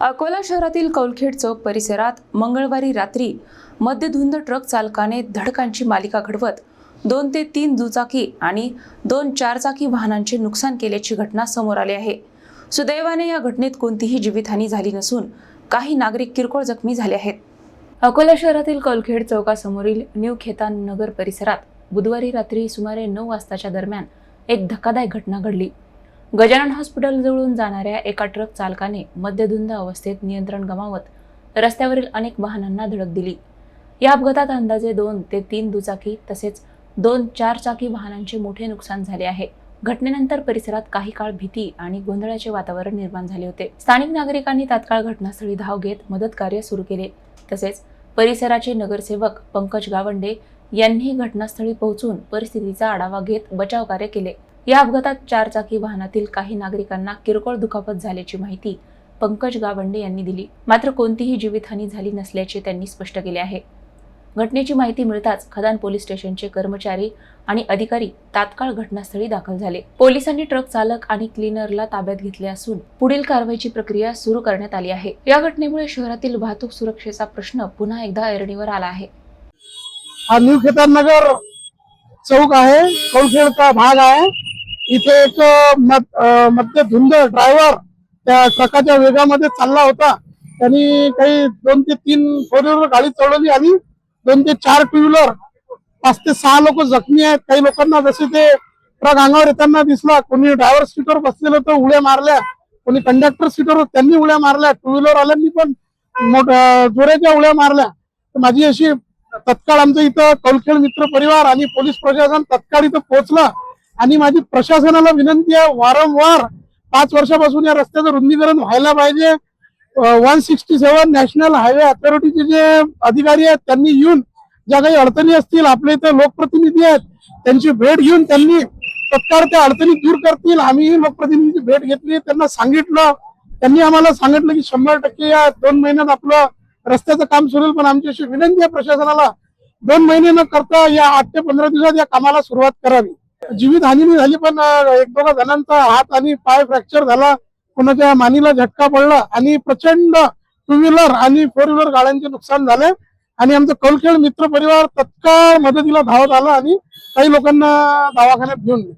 अकोला शहरातील कौलखेड चौक परिसरात मंगळवारी रात्री मध्यधुंद ट्रक चालकाने धडकांची मालिका घडवत 2 ते 3 दुचाकी आणि 2 चारचाकी वाहनांचे नुकसान केल्याची घटना समोर आली आहे। सुदैवाने या घटनेत कोणतीही जीवितहानी झाली नसून काही नागरिक किरकोळ जखमी झाले आहेत। अकोला शहरातील कौलखेड चौकासमोरील न्यू खेतान नगर परिसरात बुधवारी रात्री सुमारे 9 वाजताच्या दरम्यान एक धक्कादायक घटना घडली। गजानन हॉस्पिटल जवळून जाणाऱ्या एका ट्रक चालकाने मध्यधुंद अवस्थेत नियंत्रण गमावत रस्त्यावरील अनेक वाहनांना धडक दिली। या अपघातात अंदाजे 2 ते 3 दुचाकी तसेच 2 चारचाकी वाहनांचे मोठे नुकसान झाले आहे। घटनेनंतर परिसरात काही काळ भीती आणि गोंधळाचे वातावरण निर्माण झाले होते। स्थानिक नागरिकांनी तात्काळ घटनास्थळी धाव घेत मदत कार्य सुरू केले। तसेच परिसराचे नगरसेवक पंकज गावंडे यांनी घटनास्थळी पोहोचून परिस्थितीचा आढावा घेत बचाव कार्य केले। या अपघातात चारचाकी वाहनातील काही नागरिकांना किरकोळ दुखापत झाल्याची माहिती पंकज गावंडे यांनी दिली। मात्र कोणतीही जीवितहानी झाली नसल्याचे त्यांनी स्पष्ट केले आहे। घटनेची माहिती मिळताच खदान पोलीस स्टेशनचे कर्मचारी आणि अधिकारी तात्काळ घटनास्थळी दाखल झाले। पोलिसांनी ट्रक चालक आणि क्लीनरला ताब्यात घेतले असून पुढील कारवाईची प्रक्रिया सुरू करण्यात आली आहे। या घटनेमुळे शहरातील वाहतूक सुरक्षेचा प्रश्न पुन्हा एकदा ऐरणीवर आला आहे। न्यू खेतान नगर चौक आहे, कौलखेडचा भाग आहे। इथे एक मध्यधुंद ड्रायव्हर त्या ट्रकाच्या वेगामध्ये चालला होता। त्यांनी काही 2 ते 3 फोर व्हीलर गाडी चालवली आणि 2 ते 4 टू व्हीलर 5 ते 6 लोक जखमी आहेत। काही लोकांना जसे ते ट्रक अंगावर येताना दिसला, कोणी ड्रायव्हर सीटवर बसलेलं होतं उड्या मारल्या, कोणी कंडक्टर सीटवर त्यांनी उड्या मारल्या, टू व्हीलर वाल्यांनी पण जोराच्या उड्या मारल्या। माझी अशी तत्काळ आमचं इथं कौलखेड मित्र परिवार आणि पोलीस प्रशासन तत्काळ इथं पोहोचलं आणि माझी प्रशासनाला विनंती आहे, वारंवार 5 वर्षापासून या रस्त्याचं रुंदीकरण व्हायला पाहिजे। 167 नॅशनल हायवे अथॉरिटीचे जे अधिकारी आहेत त्यांनी येऊन ज्या काही अडचणी असतील, आपल्या इथे लोकप्रतिनिधी आहेत त्यांची भेट घेऊन त्यांनी तत्काळ त्या अडचणी दूर करतील। आम्ही लोकप्रतिनिधीची भेट घेतली, त्यांना सांगितलं, त्यांनी आम्हाला सांगितलं की 100% या 2 महिन्यात आपलं रस्त्याचं काम सुरू होईल। पण आमची अशी विनंती आहे प्रशासनाला, 2 महिने न करता या 8 ते 15 दिवसात या कामाला सुरुवात करावी। जीवितहानी नाही झाली, पण 1-2 जणांचा हात आणि पाय फ्रॅक्चर झाला, कोणाच्या मानीला झटका पडला आणि प्रचंड टू व्हीलर आणि 4 व्हीलर गाड्यांचे नुकसान झाले। आणि आमचं कौलखेड मित्र परिवार तत्काळ मदतीला धावत आला आणि काही लोकांना दवाखान्यात घेऊन गेले।